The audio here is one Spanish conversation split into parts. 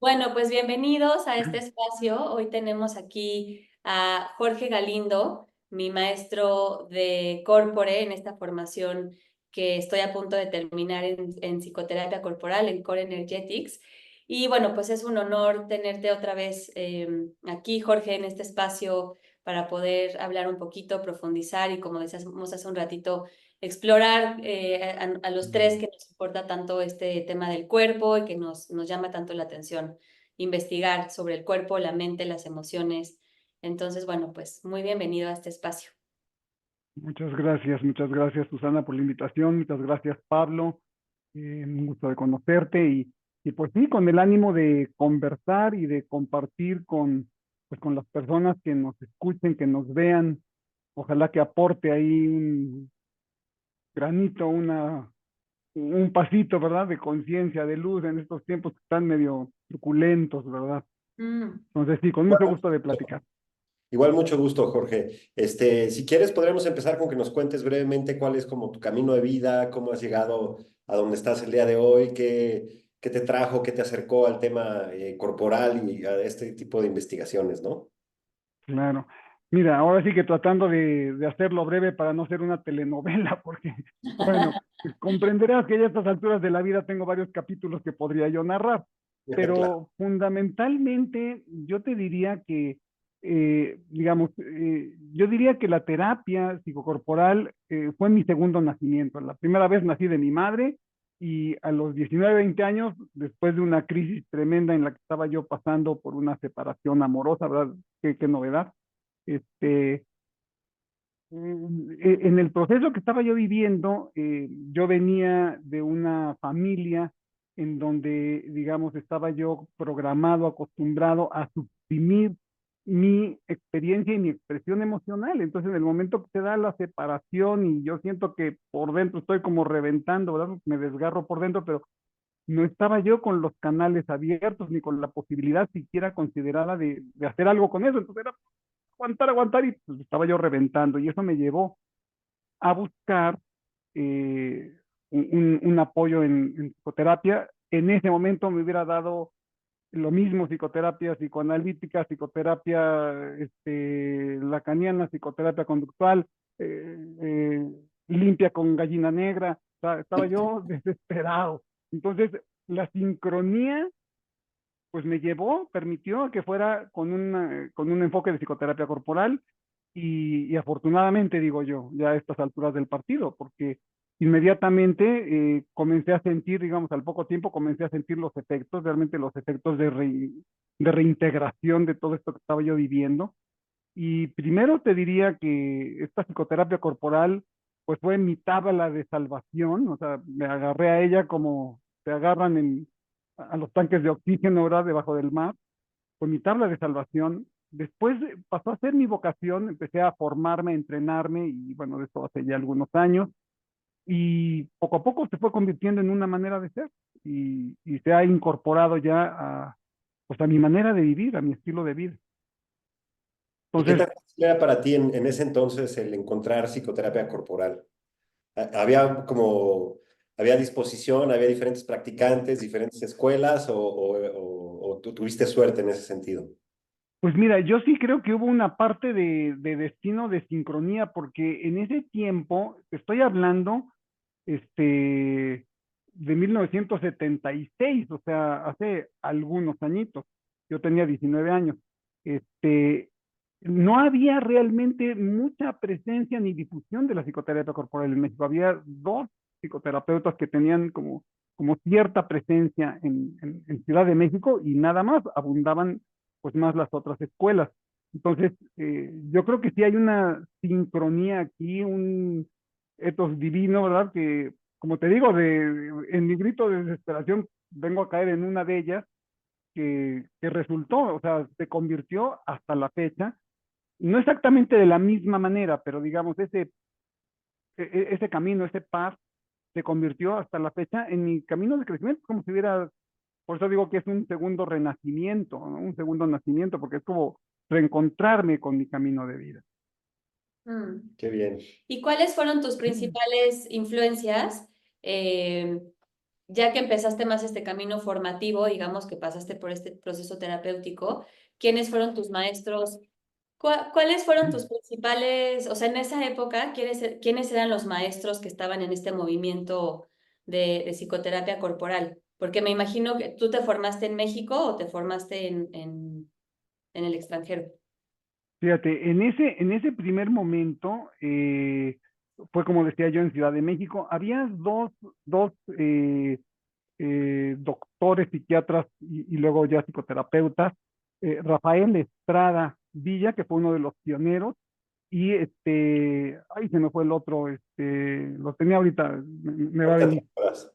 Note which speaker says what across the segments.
Speaker 1: Bueno, pues bienvenidos a este espacio. Hoy tenemos aquí a Jorge Galindo, mi maestro de Corpore en esta formación que estoy a punto de terminar en psicoterapia corporal, en Core Energetics. Y bueno, pues es un honor tenerte otra vez aquí, Jorge, en este espacio para poder hablar un poquito, profundizar y como decíamos hace un ratito, explorar a los tres que nos importa tanto este tema del cuerpo y que nos llama tanto la atención investigar sobre el cuerpo, la mente, las emociones. Entonces, bueno, pues muy bienvenido a este espacio.
Speaker 2: Muchas gracias Susana por la invitación, muchas gracias Pablo, un gusto de conocerte y pues sí, con el ánimo de conversar y de compartir con las personas que nos escuchen, que nos vean, ojalá que aporte ahí un granito, un pasito, ¿verdad? De conciencia, de luz en estos tiempos que están medio truculentos, ¿verdad?
Speaker 1: Mm.
Speaker 2: Entonces sí, con mucho gusto de platicar.
Speaker 3: Igual mucho gusto, Jorge. Si quieres, podríamos empezar con que nos cuentes brevemente cuál es como tu camino de vida, cómo has llegado a donde estás el día de hoy, qué te trajo, qué te acercó al tema corporal y a este tipo de investigaciones, ¿no?
Speaker 2: Claro. Mira, ahora sí que tratando de hacerlo breve para no ser una telenovela, porque, bueno, comprenderás que ya a estas alturas de la vida tengo varios capítulos que podría yo narrar,
Speaker 3: Claro.
Speaker 2: pero fundamentalmente yo te diría que, yo diría que la terapia psicocorporal fue mi segundo nacimiento. La primera vez nací de mi madre y a los 19 20 años, después de una crisis tremenda en la que estaba yo pasando por una separación amorosa, ¿verdad? Qué novedad. Este, en el proceso que estaba yo viviendo, yo venía de una familia en donde, digamos, estaba yo programado, acostumbrado a suprimir mi experiencia y mi expresión emocional. Entonces, en el momento que se da la separación y yo siento que por dentro estoy como reventando, ¿verdad? Me desgarro por dentro, pero no estaba yo con los canales abiertos ni con la posibilidad siquiera considerada de hacer algo con eso. Entonces era aguantar y pues, estaba yo reventando y eso me llevó a buscar eh, un apoyo en psicoterapia. En ese momento me hubiera dado lo mismo psicoterapia psicoanalítica, psicoterapia lacaniana, psicoterapia conductual, eh, eh, limpia con gallina negra. O sea, estaba yo desesperado. Entonces, la sincronía pues me llevó, permitió que fuera con un enfoque de psicoterapia corporal y afortunadamente digo yo, ya a estas alturas del partido, porque inmediatamente comencé a sentir, digamos, al poco tiempo comencé a sentir los efectos, realmente los efectos de reintegración de todo esto que estaba yo viviendo. Y primero te diría que esta psicoterapia corporal, pues fue mi tabla de salvación, o sea, me agarré a ella como te agarran a los tanques de oxígeno, ¿verdad? Debajo del mar, fue mi tabla de salvación. Después pasó a ser mi vocación, empecé a formarme, a entrenarme y bueno, de eso hace ya algunos años. Y poco a poco se fue convirtiendo en una manera de ser y se ha incorporado ya pues a mi manera de vivir, a mi estilo de vida.
Speaker 3: ¿Y qué
Speaker 2: Entonces,
Speaker 3: tan fácil era para ti en ese entonces el encontrar psicoterapia corporal? Había había disposición, había diferentes practicantes, diferentes escuelas o tú tuviste suerte en ese sentido?
Speaker 2: pues mira, yo sí creo que hubo una parte de destino, de sincronía, porque en ese tiempo, te estoy hablando, de 1976, o sea, hace algunos añitos, yo tenía 19 años, este, no había realmente mucha presencia ni difusión de la psicoterapia corporal en México. Había dos psicoterapeutas que tenían como cierta presencia en Ciudad de México y nada más, abundaban pues más las otras escuelas. Entonces, yo creo que sí hay una sincronía aquí, un etos divino, ¿verdad? Que, como te digo, en mi grito de desesperación vengo a caer en una de ellas que resultó, o sea, se convirtió hasta la fecha, no exactamente de la misma manera, pero digamos, ese camino, ese path, se convirtió hasta la fecha en mi camino de crecimiento, como si hubiera, por eso digo que es un segundo renacimiento, ¿no? Un segundo nacimiento, porque es como reencontrarme con mi camino de vida.
Speaker 1: Mm.
Speaker 3: Qué bien.
Speaker 1: ¿Y cuáles fueron tus principales influencias? Eh, ya que empezaste más este camino formativo, digamos que pasaste por este proceso terapéutico, ¿quiénes fueron tus maestros? ¿Cuáles fueron tus principales, o sea, en esa época, quiénes eran los maestros que estaban en este movimiento de psicoterapia corporal? Porque me imagino que tú te formaste en México o te formaste en el extranjero.
Speaker 2: Fíjate, en ese primer momento, fue como decía yo en Ciudad de México, había dos doctores, psiquiatras y luego ya psicoterapeutas, Rafael Estrada Villa, que fue uno de los pioneros, y ay, se me fue el otro, lo tenía ahorita, me va a
Speaker 3: Ahorita te
Speaker 2: venir.
Speaker 3: acuerdas.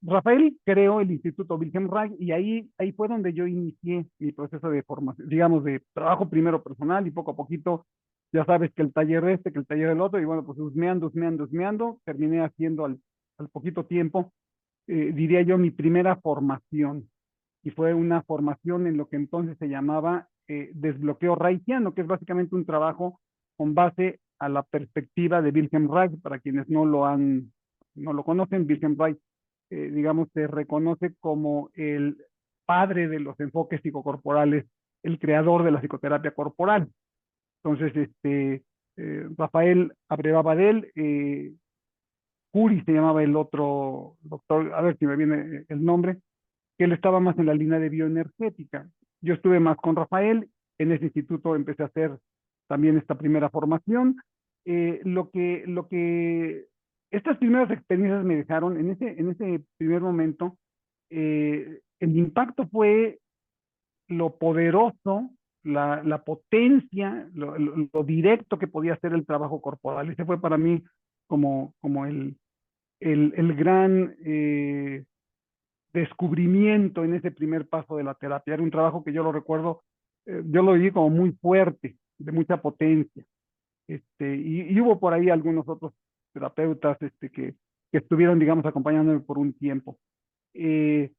Speaker 2: Rafael creó el Instituto Wilhelm Reich y ahí fue donde yo inicié mi proceso de formación, digamos, de trabajo primero personal y poco a poquito, ya sabes que el taller que el taller del otro, y bueno, pues husmeando, terminé haciendo al poquito tiempo, diría yo, mi primera formación. Y fue una formación en lo que entonces se llamaba desbloqueo reichiano, que es básicamente un trabajo con base a la perspectiva de Wilhelm Reich. Para quienes no lo conocen, Wilhelm Reich, digamos, se reconoce como el padre de los enfoques psicocorporales, el creador de la psicoterapia corporal. Entonces, Rafael abrevaba de él, Curi se llamaba el otro doctor, a ver si me viene el nombre, que él estaba más en la línea de bioenergética. Yo estuve más con Rafael, en ese instituto empecé a hacer también esta primera formación. Lo que estas primeras experiencias me dejaron en ese primer momento, el impacto fue lo poderoso, la potencia, lo directo que podía ser el trabajo corporal. Ese fue para mí como el gran descubrimiento en ese primer paso de la terapia. Era un trabajo que yo lo recuerdo, yo lo viví como muy fuerte, de mucha potencia. Y hubo por ahí algunos otros terapeutas que estuvieron, digamos, acompañándome por un tiempo. Eh,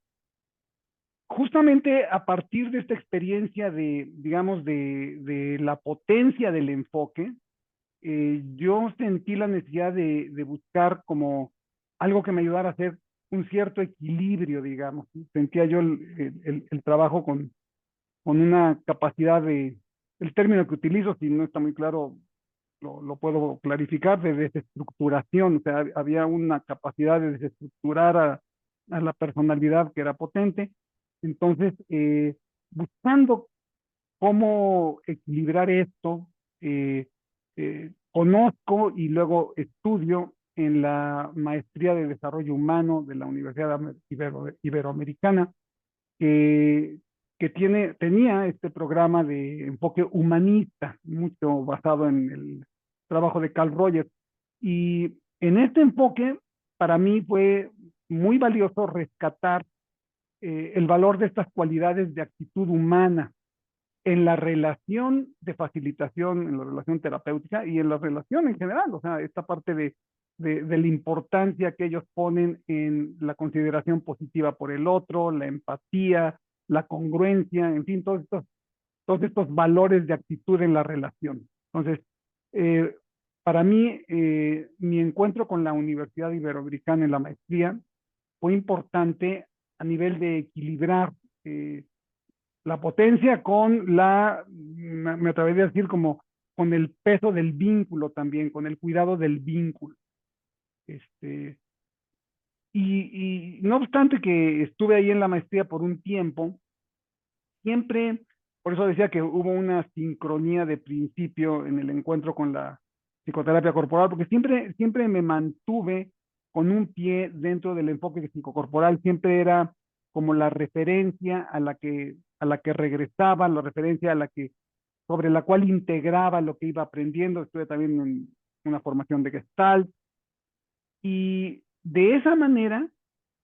Speaker 2: Justamente a partir de esta experiencia digamos, de la potencia del enfoque, yo sentí la necesidad de buscar como algo que me ayudara a hacer un cierto equilibrio, digamos. Sentía yo el trabajo con una capacidad el término que utilizo, si no está muy claro, lo puedo clarificar, de desestructuración. O sea, había una capacidad de desestructurar a la personalidad que era potente. Entonces, buscando cómo equilibrar esto, conozco y luego estudio en la maestría de desarrollo humano de la Universidad Iberoamericana, que, tenía este programa de enfoque humanista, mucho basado en el trabajo de Carl Rogers. Y en este enfoque, para mí fue muy valioso rescatar el valor de estas cualidades de actitud humana en la relación de facilitación, en la relación terapéutica y en la relación en general. O sea, esta parte de la importancia que ellos ponen en la consideración positiva por el otro, la empatía, la congruencia, en fin, todos estos valores de actitud en la relación. Entonces, eh, para mí, mi encuentro con la Universidad Iberoamericana en la maestría fue importante a nivel de equilibrar la potencia con me atrevería a decir como con el peso del vínculo también, con el cuidado del vínculo. Este, y no obstante que estuve ahí en la maestría por un tiempo, siempre, por eso decía que hubo una sincronía de principio en el encuentro con la psicoterapia corporal, porque siempre me mantuve con un pie dentro del enfoque psicocorporal, siempre era como la referencia a la que regresaba, la referencia sobre la cual integraba lo que iba aprendiendo. Estuve también en una formación de Gestalt, y de esa manera,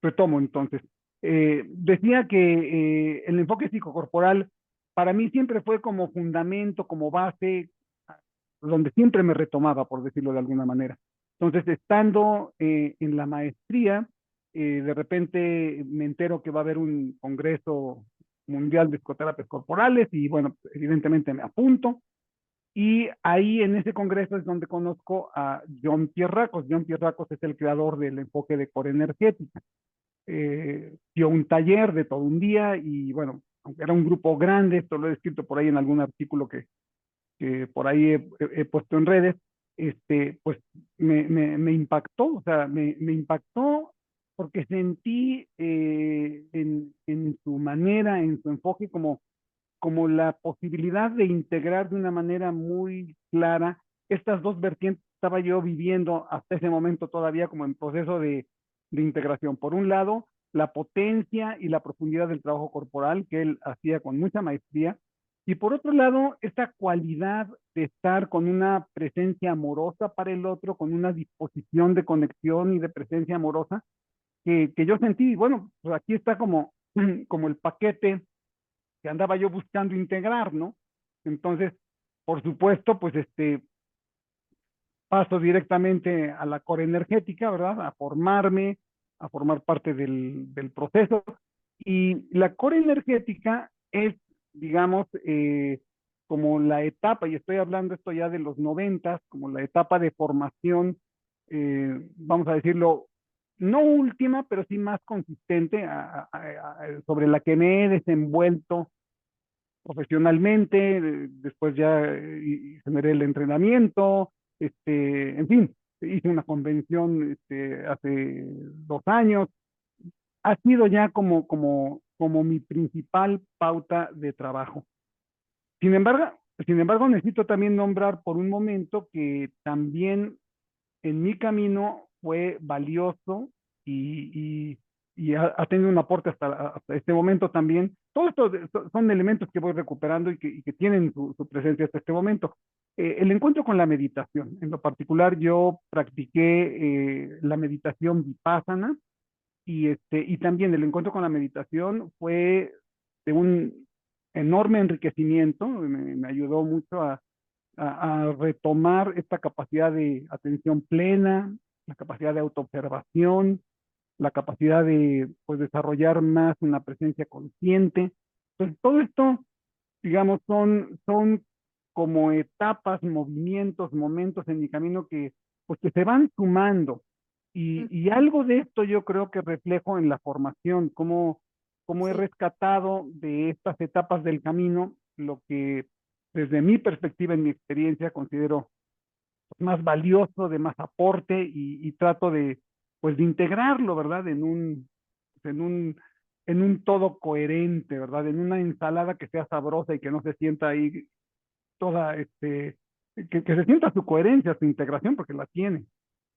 Speaker 2: retomo entonces, decía que el enfoque psicocorporal para mí siempre fue como fundamento, como base, donde siempre me retomaba, por decirlo de alguna manera. Entonces, estando en la maestría, de repente me entero que va a haber un congreso mundial de psicoterapias corporales y bueno, evidentemente me apunto. Y ahí en ese congreso es donde conozco a John Pierracos. John Pierracos es el creador del enfoque de core energética. Dio un taller de todo un día y bueno, aunque era un grupo grande, esto lo he escrito por ahí en algún artículo que por ahí he puesto en redes, pues me impactó, o sea, me impactó porque sentí en su manera, en su enfoque, como la posibilidad de integrar de una manera muy clara estas dos vertientes que estaba yo viviendo hasta ese momento todavía como en proceso de integración. Por un lado, la potencia y la profundidad del trabajo corporal que él hacía con mucha maestría, y por otro lado, esta cualidad de estar con una presencia amorosa para el otro, con una disposición de conexión y de presencia amorosa que yo sentí, bueno, pues aquí está como el paquete que andaba yo buscando integrar, ¿no? Entonces, por supuesto, pues paso directamente a la core energética, ¿verdad? A formarme, a formar parte del proceso. Y la core energética es, digamos, como la etapa, y estoy hablando esto ya de los 90, como la etapa de formación, vamos a decirlo, no última, pero sí más consistente sobre la que me he desenvuelto profesionalmente, después ya generé el entrenamiento, en fin, hice una convención hace 2 años. Ha sido ya como mi principal pauta de trabajo. Sin embargo, sin embargo, necesito también nombrar por un momento que también en mi camino fue valioso y ha tenido un aporte hasta este momento también. Todo esto son elementos que voy recuperando y que tienen su presencia hasta este momento. El encuentro con la meditación. En lo particular, yo practiqué la meditación vipassana y también el encuentro con la meditación fue de un enorme enriquecimiento. Me ayudó mucho a retomar esta capacidad de atención plena, la capacidad de autoobservación, la capacidad de pues, desarrollar más una presencia consciente. Entonces, todo esto, digamos, son como etapas, movimientos, momentos en mi camino pues, que se van sumando. Y algo de esto yo creo que reflejo en la formación, cómo he
Speaker 1: Sí.
Speaker 2: rescatado de estas etapas del camino lo que desde mi perspectiva, en mi experiencia, considero más valioso, de más aporte y trato pues, de integrarlo, ¿verdad? En un, en un todo coherente, ¿verdad? En una ensalada que sea sabrosa y que no se sienta ahí toda, que se sienta su coherencia, su integración, porque la tiene.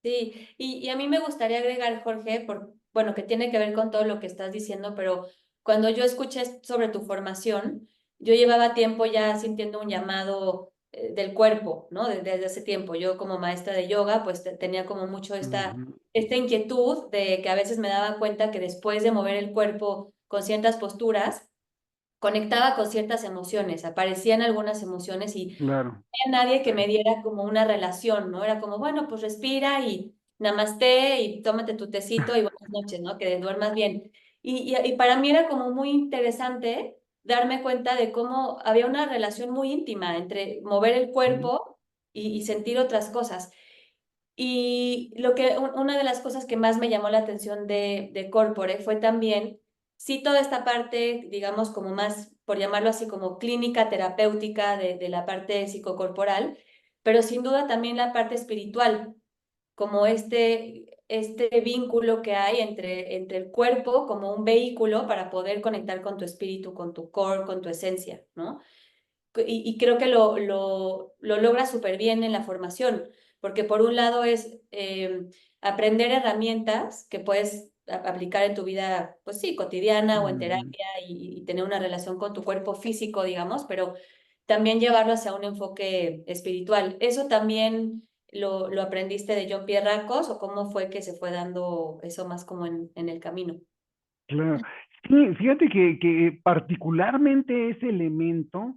Speaker 1: Sí, y a mí me gustaría agregar, Jorge, bueno, que tiene que ver con todo lo que estás diciendo, pero cuando yo escuché sobre tu formación, yo llevaba tiempo ya sintiendo un llamado del cuerpo, ¿no? Desde hace tiempo. Yo como maestra de yoga, pues tenía como mucho
Speaker 2: Ujú.
Speaker 1: esta inquietud de que a veces me daba cuenta que después de mover el cuerpo con ciertas posturas, conectaba con ciertas emociones, aparecían algunas emociones y
Speaker 2: Claro.
Speaker 1: nadie que me diera como una relación, ¿no? Era como, bueno, pues respira y namaste y tómate tu tecito y buenas noches, ¿no? Que duermas bien. Y para mí era como muy interesante darme cuenta de cómo había una relación muy íntima entre mover el
Speaker 2: Ujú.
Speaker 1: cuerpo y sentir otras cosas. Y una de las cosas que más me llamó la atención de Corpore fue también, sí, toda esta parte, digamos, como más, por llamarlo así, como clínica terapéutica de la parte psicocorporal, pero sin duda también la parte espiritual, como este vínculo que hay entre el cuerpo como un vehículo para poder conectar con tu espíritu, con tu core, con tu esencia, ¿no? Y creo que lo logra súper bien en la formación, porque por un lado es aprender herramientas que puedes aplicar en tu vida, pues sí, cotidiana o en
Speaker 2: Ujú.
Speaker 1: terapia y tener una relación con tu cuerpo físico, digamos, pero también llevarlo hacia un enfoque espiritual. ¿Eso también lo aprendiste de John Pierracos o cómo fue que se fue dando eso más como en el camino?
Speaker 2: Claro. Sí, fíjate que particularmente ese elemento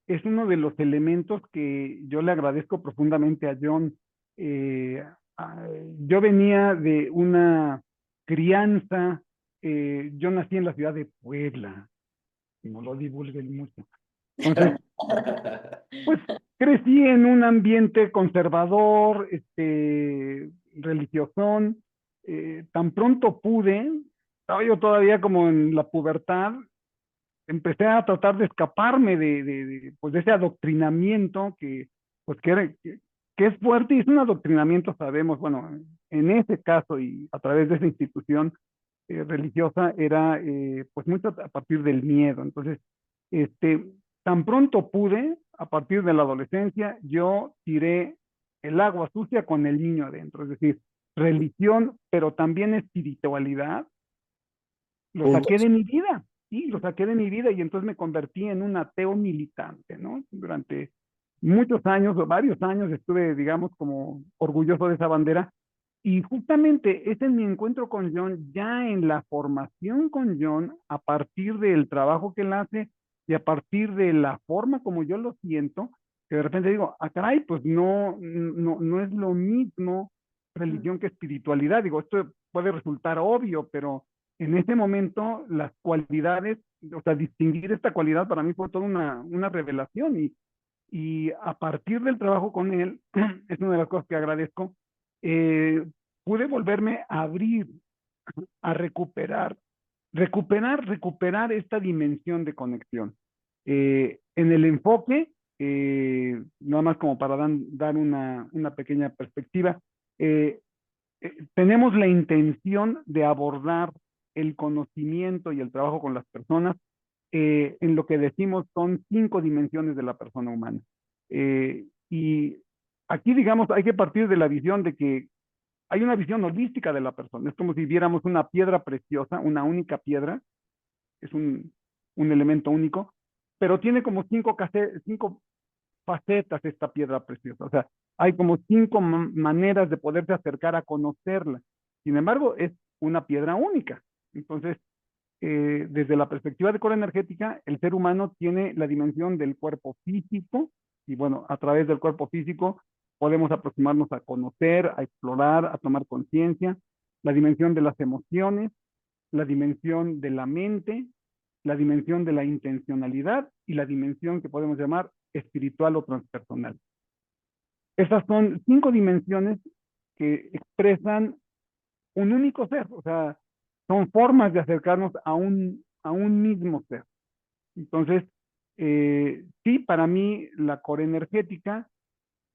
Speaker 2: es uno de los elementos que yo le agradezco profundamente a John. Eh, ah, yo venía de una crianza, yo nací en la ciudad de Puebla, no lo divulguen mucho. Entonces, pues crecí en un ambiente conservador, religiosón. Tan pronto pude, estaba yo todavía como en la pubertad, empecé a tratar de escaparme pues de ese adoctrinamiento pues que es fuerte y es un adoctrinamiento, sabemos, bueno, en ese caso y a través de esa institución religiosa era pues mucho a partir del miedo. Entonces, este, tan pronto pude, a partir de la adolescencia, yo tiré el agua sucia con el niño adentro, es decir, religión, pero también espiritualidad, lo saqué
Speaker 3: Juntos.
Speaker 2: de mi vida, sí, lo saqué de mi vida y entonces me convertí en un ateo militante, ¿no? Durante muchos años, o varios años, estuve, digamos, como orgulloso de esa bandera. Y justamente ese es mi encuentro con John, ya en la formación con John, a partir del trabajo que él hace y a partir de la forma como yo lo siento, que de repente digo, ah, caray, pues no es lo mismo religión que espiritualidad. Digo, esto puede resultar obvio, pero en ese momento las cualidades, o sea, distinguir esta cualidad para mí fue toda una revelación y a partir del trabajo con él, es una de las cosas que agradezco, eh, pude volverme a abrir, a recuperar esta dimensión de conexión. En el enfoque, nada más como para dar una pequeña perspectiva, eh, tenemos la intención de abordar el conocimiento y el trabajo con las personas en lo que decimos son 5 dimensiones de la persona humana. Y aquí, digamos, hay que partir de la visión de que hay una visión holística de la persona. Es como si viéramos una piedra preciosa, una única piedra, es un elemento único, pero tiene como 5 facetas esta piedra preciosa. O sea, hay como 5 maneras de poderse acercar a conocerla. Sin embargo, es una piedra única. Entonces, desde la perspectiva de core energética, el ser humano tiene la dimensión del cuerpo físico y bueno, a través del cuerpo físico podemos aproximarnos a conocer, a explorar, a tomar conciencia, la dimensión de las emociones, la dimensión de la mente, la dimensión de la intencionalidad y la dimensión que podemos llamar espiritual o transpersonal. Esas son 5 dimensiones que expresan un único ser, o sea, son formas de acercarnos a un mismo ser. Entonces, sí, para mí la core energética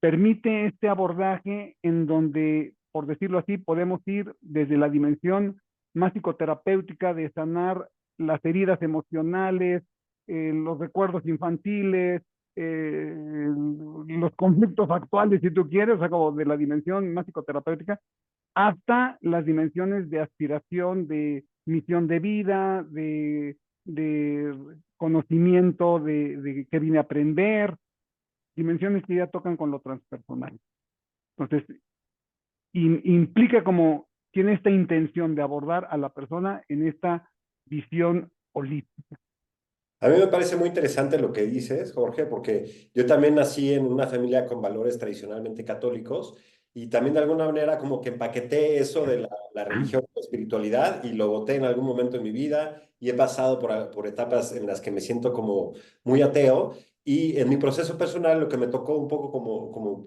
Speaker 2: permite este abordaje en donde, por decirlo así, podemos ir desde la dimensión más psicoterapéutica de sanar las heridas emocionales, los recuerdos infantiles, los conflictos actuales, si tú quieres, o sea, como de la dimensión más psicoterapéutica, hasta las dimensiones de aspiración, de misión de vida, de conocimiento, de qué vine a aprender, dimensiones que ya tocan con lo transpersonal. Entonces, implica como tiene esta intención de abordar a la persona en esta visión holística.
Speaker 3: A mí me parece muy interesante lo que dices, Jorge, porque yo también nací en una familia con valores tradicionalmente católicos y también de alguna manera como que empaqueté eso de la religión, la espiritualidad y lo boté en algún momento en mi vida y he pasado por etapas en las que me siento como muy ateo y en mi proceso personal lo que me tocó un poco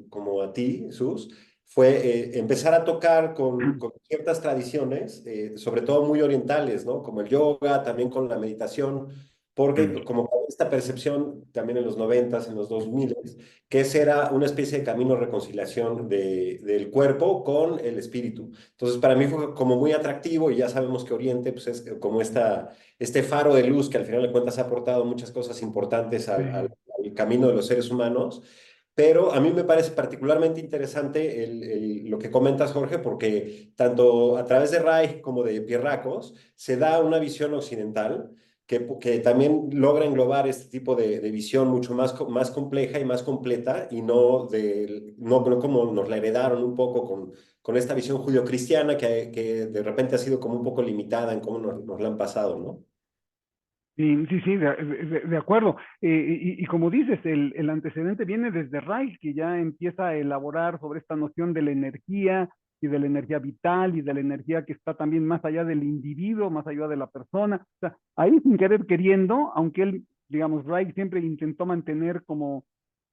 Speaker 3: como a ti, Sus, fue empezar a tocar con ciertas tradiciones, sobre todo muy orientales, ¿no? Como el yoga, también con la meditación porque como esta percepción también en los noventas, en los 2000, que ese era una especie de camino de reconciliación del cuerpo con el espíritu. Entonces para mí fue como muy atractivo y ya sabemos que Oriente pues es como este faro de luz que al final de cuentas ha aportado muchas cosas importantes al camino de los seres humanos. Pero a mí me parece particularmente interesante lo que comentas, Jorge, porque tanto a través de Reich como de Pierracos se da una visión occidental que también logra englobar este tipo de visión mucho más compleja y más completa y no como nos la heredaron un poco con esta visión judio-cristiana que de repente ha sido como un poco limitada en cómo nos la han pasado, ¿no?
Speaker 2: Sí, sí, sí, de acuerdo. Y como dices, el antecedente viene desde Reich, que ya empieza a elaborar sobre esta noción de la energía y de la energía vital y de la energía que está también más allá del individuo, más allá de la persona. O sea, ahí sin querer queriendo, aunque él digamos, Reich siempre intentó mantener como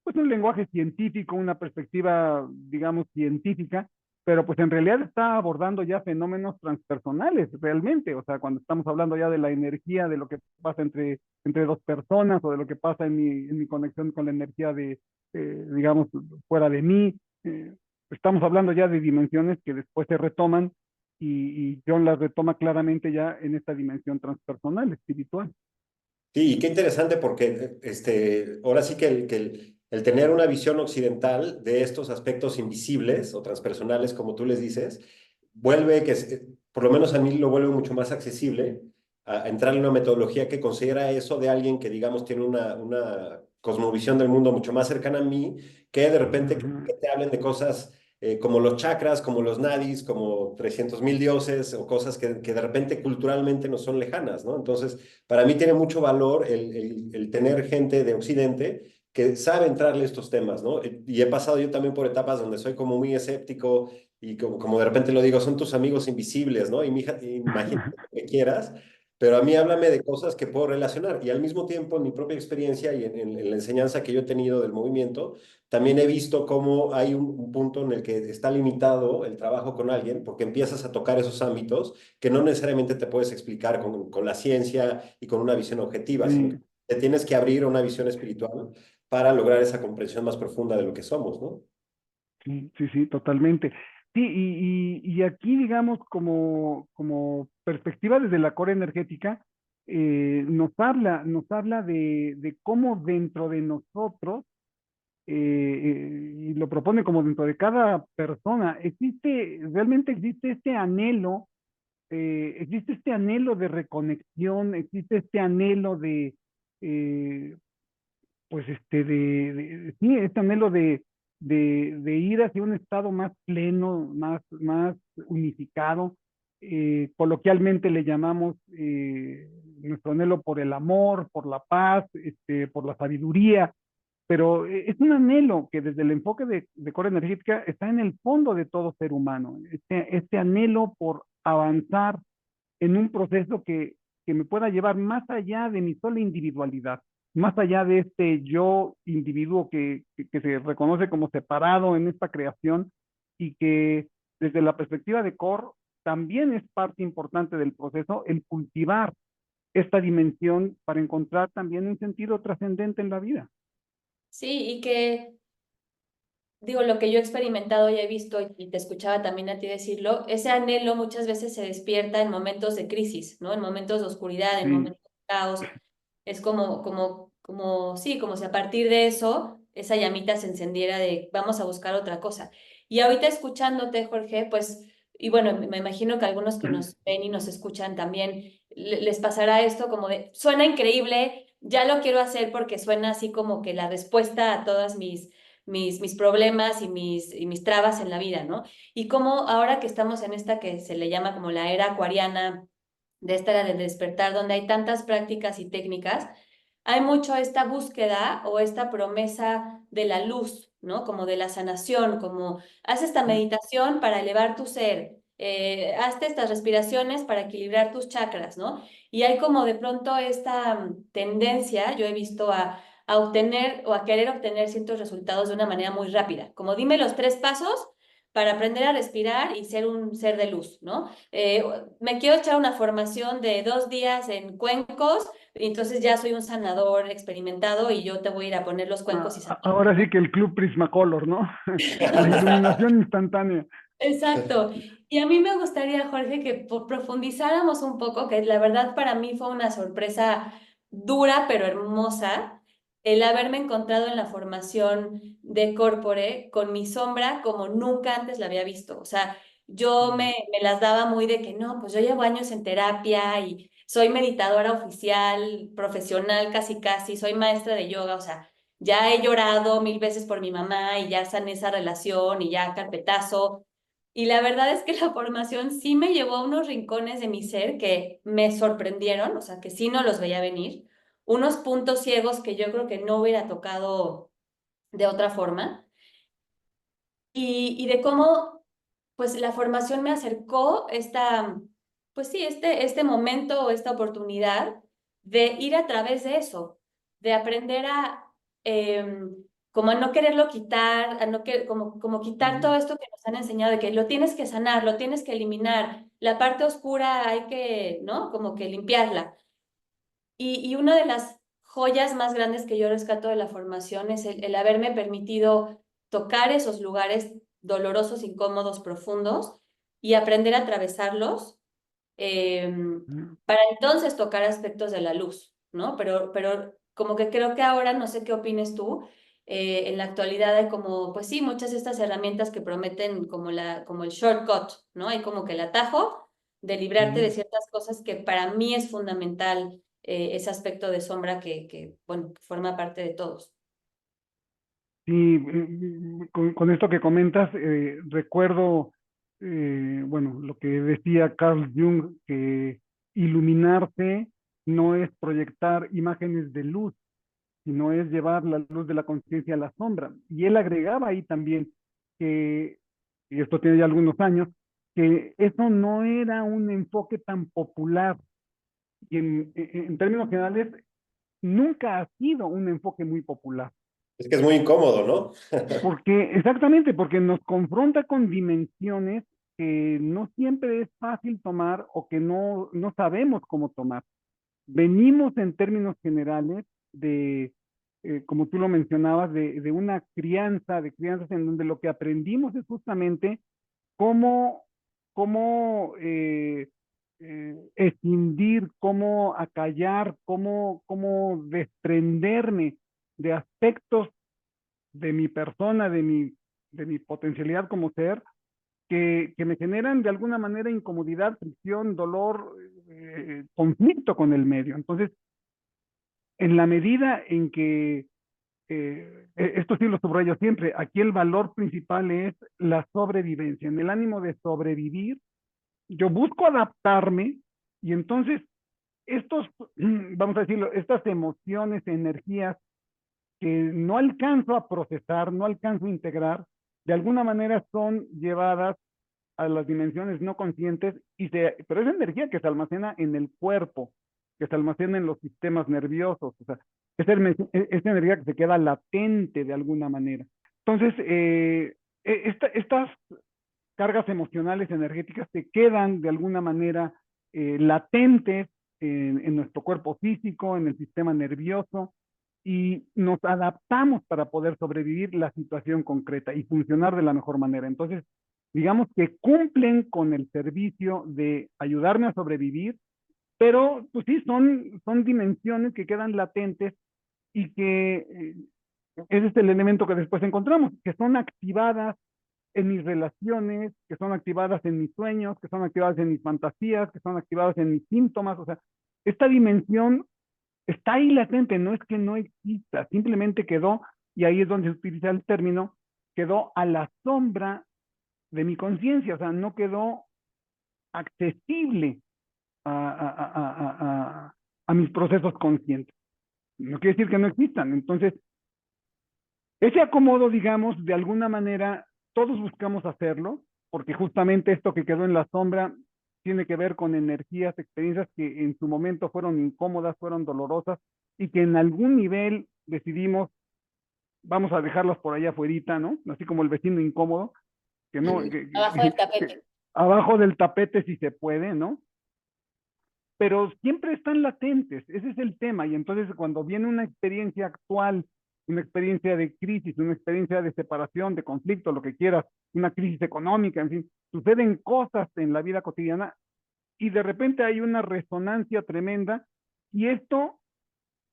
Speaker 2: pues un lenguaje científico, una perspectiva, digamos, científica, pero pues en realidad está abordando ya fenómenos transpersonales realmente, o sea, cuando estamos hablando ya de la energía, de lo que pasa entre dos personas o de lo que pasa en mi conexión con la energía digamos, fuera de mí, estamos hablando ya de dimensiones que después se retoman y John las retoma claramente ya en esta dimensión transpersonal, espiritual.
Speaker 3: Sí, y qué interesante porque ahora sí que el tener una visión occidental de estos aspectos invisibles o transpersonales, como tú les dices, vuelve por lo menos a mí lo vuelve mucho más accesible a entrar en una metodología que considera eso de alguien que, digamos, tiene una cosmovisión del mundo mucho más cercana a mí, que de repente
Speaker 2: Ujú.
Speaker 3: que te hablen de cosas como los chakras, como los nadis, como 300.000 dioses o cosas que de repente culturalmente nos son lejanas, ¿no? Entonces, para mí tiene mucho valor el tener gente de Occidente que sabe entrarle a estos temas, ¿no? Y he pasado yo también por etapas donde soy como muy escéptico y como de repente lo digo, son tus amigos invisibles, ¿no? Y imagínate lo que quieras, pero a mí háblame de cosas que puedo relacionar. Y al mismo tiempo, en mi propia experiencia y en la enseñanza que yo he tenido del movimiento, también he visto cómo hay un punto en el que está limitado el trabajo con alguien porque empiezas a tocar esos ámbitos que no necesariamente te puedes explicar con la ciencia y con una visión objetiva, sino que
Speaker 2: Sí,
Speaker 3: te tienes que abrir a una visión espiritual para lograr esa comprensión más profunda de lo que somos, ¿no?
Speaker 2: sí, sí, sí, totalmente. Sí, y aquí, digamos, como perspectiva desde la core energética, nos habla de cómo dentro de nosotros, y lo propone como dentro de cada persona, realmente existe este anhelo de reconexión, existe este anhelo eh, pues sí, este anhelo de ir hacia un estado más pleno, más unificado. Coloquialmente le llamamos nuestro anhelo por el amor, por la paz, por la sabiduría, pero es un anhelo que desde el enfoque de core energética está en el fondo de todo ser humano, este anhelo por avanzar en un proceso que me pueda llevar más allá de mi sola individualidad, más allá de este yo individuo que se reconoce como separado en esta creación y que desde la perspectiva de Core también es parte importante del proceso el cultivar esta dimensión para encontrar también un sentido trascendente en la vida.
Speaker 1: Sí, y que digo, lo que yo he experimentado y he visto, y te escuchaba también a ti decirlo, ese anhelo muchas veces se despierta en momentos de crisis, ¿no? En momentos de oscuridad, en
Speaker 2: Sí,
Speaker 1: momentos de caos. Es sí, como si a partir de eso esa llamita se encendiera de vamos a buscar otra cosa. Y ahorita escuchándote, Jorge, pues, y bueno, me imagino que algunos que nos ven y nos escuchan también les pasará esto como de, suena increíble, ya lo quiero hacer porque suena así como que la respuesta a todas mis problemas y mis trabas en la vida, ¿no? Y como ahora que estamos en esta que se le llama como la era acuariana, de esta era del despertar, donde hay tantas prácticas y técnicas, hay mucho esta búsqueda o esta promesa de la luz, ¿no? Como de la sanación, como haz esta meditación para elevar tu ser, hazte estas respiraciones para equilibrar tus chakras, ¿no? Y hay como de pronto esta tendencia, yo he visto a obtener o a querer obtener ciertos resultados de una manera muy rápida, como dime los 3 pasos para aprender a respirar y ser un ser de luz, ¿no? Me quiero echar una formación de 2 días en cuencos, y entonces ya soy un sanador experimentado y yo te voy a ir a poner los cuencos y sanarte,
Speaker 2: Ahora sí
Speaker 1: ¿no?
Speaker 2: que el club Prismacolor, ¿no? La iluminación instantánea.
Speaker 1: Exacto. Y a mí me gustaría, Jorge, que profundizáramos un poco, que la verdad para mí fue una sorpresa dura pero hermosa, el haberme encontrado en la formación de Corpore con mi sombra como nunca antes la había visto. O sea, yo me las daba muy de que no, pues yo llevo años en terapia y soy meditadora oficial, profesional casi casi, soy maestra de yoga, o sea, ya he llorado 1000 veces por mi mamá y ya sané esa relación y ya carpetazo. Y la verdad es que la formación sí me llevó a unos rincones de mi ser que me sorprendieron, o sea, que sí no los veía venir, unos puntos ciegos que yo creo que no hubiera tocado de otra forma, y de cómo, pues, la formación me acercó pues sí, este momento o esta oportunidad de ir a través de eso. de aprender como a no quererlo quitar, a no como quitar todo esto que nos han enseñado, de que lo tienes que sanar, lo tienes que eliminar, la parte oscura hay que, ¿no? Como que limpiarla. Y una de las joyas más grandes que yo rescato de la formación es el haberme permitido tocar esos lugares dolorosos, incómodos, profundos y aprender a atravesarlos para entonces tocar aspectos de la luz, ¿no? Pero como que creo que ahora, no sé qué opines tú, en la actualidad hay como, pues sí, muchas de estas herramientas que prometen como el shortcut, ¿no? Hay como que el atajo de librarte de ciertas cosas que para mí es fundamental ese aspecto de sombra bueno, que forma parte de todos.
Speaker 2: Sí, con esto que comentas, recuerdo, bueno, lo que decía Carl Jung, que iluminarse no es proyectar imágenes de luz, sino es llevar la luz de la conciencia a la sombra. Y él agregaba ahí también que, y esto tiene ya algunos años, que eso no era un enfoque tan popular. Y en términos generales, nunca ha sido un enfoque muy popular.
Speaker 3: Es que es muy incómodo, ¿no?
Speaker 2: Porque, exactamente, porque nos confronta con dimensiones que no siempre es fácil tomar o que no sabemos cómo tomar. Venimos en términos generales como tú lo mencionabas, de una crianza, de crianzas en donde lo que aprendimos es justamente cómo, cómo escindir, cómo acallar, cómo desprenderme de aspectos de mi persona, de mi potencialidad como ser, que me generan de alguna manera incomodidad, fricción, dolor, conflicto con el medio. Entonces, en la medida en que, esto sí lo subrayo siempre, aquí el valor principal es la sobrevivencia. En el ánimo de sobrevivir, yo busco adaptarme y entonces estos, vamos a decirlo, estas emociones, energías que no alcanzo a procesar, no alcanzo a integrar, de alguna manera son llevadas a las dimensiones no conscientes, pero es energía que se almacena en el cuerpo, que se almacena en los sistemas nerviosos, o sea, es energía que se queda latente de alguna manera. Entonces, estas cargas emocionales energéticas se quedan de alguna manera latentes en nuestro cuerpo físico, en el sistema nervioso, y nos adaptamos para poder sobrevivir la situación concreta y funcionar de la mejor manera. Entonces, digamos que cumplen con el servicio de ayudarme a sobrevivir, pero pues sí, son dimensiones que quedan latentes y que ese es el elemento que después encontramos, que son activadas en mis relaciones, que son activadas en mis sueños, que son activadas en mis fantasías, que son activadas en mis síntomas. O sea, esta dimensión está ahí latente, no es que no exista, simplemente quedó, y ahí es donde se utiliza el término, quedó a la sombra de mi conciencia, o sea, no quedó accesible a mis procesos conscientes. No quiere decir que no existan. Entonces, ese acomodo, digamos, de alguna manera, todos buscamos hacerlo, porque justamente esto que quedó en la sombra tiene que ver con energías, experiencias que en su momento fueron incómodas, fueron dolorosas, y que en algún nivel decidimos, vamos a dejarlas por allá afuera, ¿no? Así como el vecino incómodo, que no,
Speaker 1: Abajo del
Speaker 2: que
Speaker 1: tapete.
Speaker 2: abajo del tapete si se puede, ¿no? Pero siempre están latentes, ese es el tema, y entonces cuando viene una experiencia actual, una experiencia de crisis, una experiencia de separación, de conflicto, lo que quieras, una crisis económica, en fin, suceden cosas en la vida cotidiana y de repente hay una resonancia tremenda y esto